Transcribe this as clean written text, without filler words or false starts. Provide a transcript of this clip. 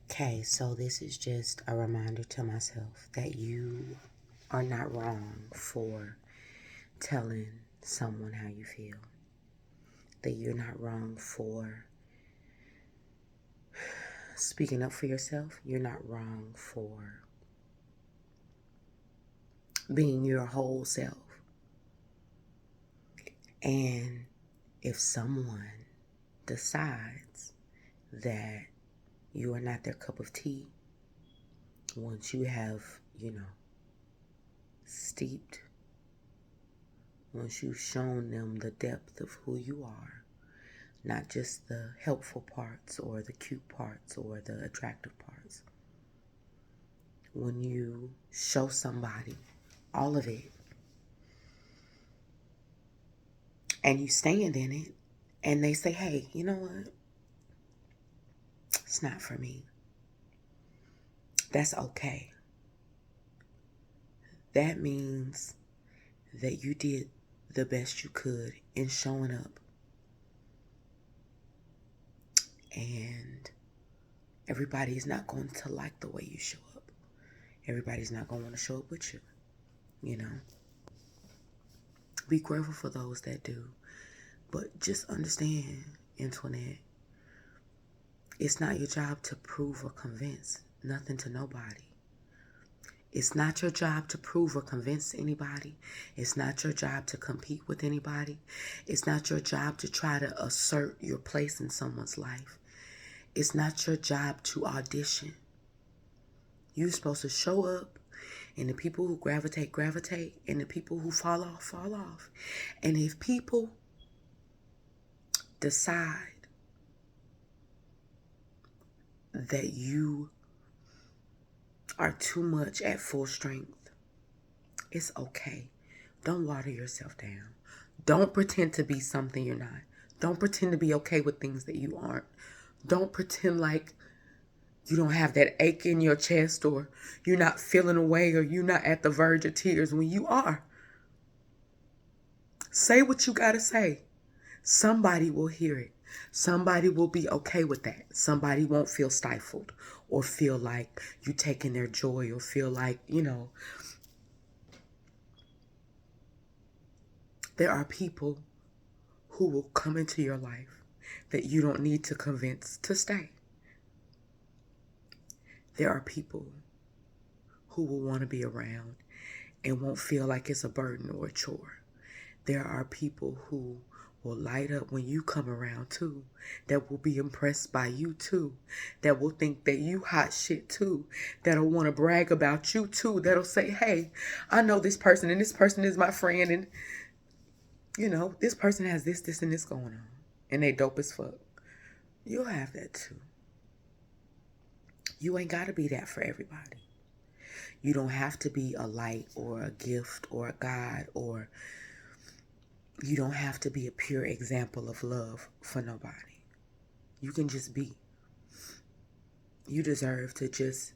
Okay, so this is just a reminder to myself that you are not wrong for telling someone how you feel. That you're not wrong for speaking up for yourself. You're not wrong for being your whole self. And if someone decides that you are not their cup of tea, once you have, steeped, once you've shown them the depth of who you are, not just the helpful parts or the cute parts or the attractive parts. When you show somebody all of it and you stand in it and they say, hey, you know what? It's not for me. That's okay. That means that you did the best you could in showing up. And everybody's not going to like the way you show up. Everybody's not going to want to show up with you, you know. Be grateful for those that do. But just understand, Antoinette, it's not your job to prove or convince nothing to nobody. It's not your job to prove or convince anybody. It's not your job to compete with anybody. It's not your job to try to assert your place in someone's life. It's not your job to audition. You're supposed to show up, and the people who gravitate, gravitate, and the people who fall off, fall off. And if people decide that you are too much at full strength, it's okay. Don't water yourself down. Don't pretend to be something you're not. Don't pretend to be okay with things that you aren't. Don't pretend like you don't have that ache in your chest, or you're not feeling away, or you're not at the verge of tears when you are. Say what you gotta say. Somebody will hear it. Somebody will be okay with that. Somebody won't feel stifled or feel like you taking their joy, or feel like, there are people who will come into your life that you don't need to convince to stay. There are people who will want to be around and won't feel like it's a burden or a chore. There are people who will light up when you come around too, that will be impressed by you too, that will think that you hot shit too, that'll want to brag about you too, that'll say, hey, I know this person and this person is my friend, and this person has this, and this going on, and they dope as fuck. You'll have that too. You ain't got to be that for everybody. You don't have to be a light or a gift or a God, or you don't have to be a pure example of love for nobody. You can just be. You deserve to just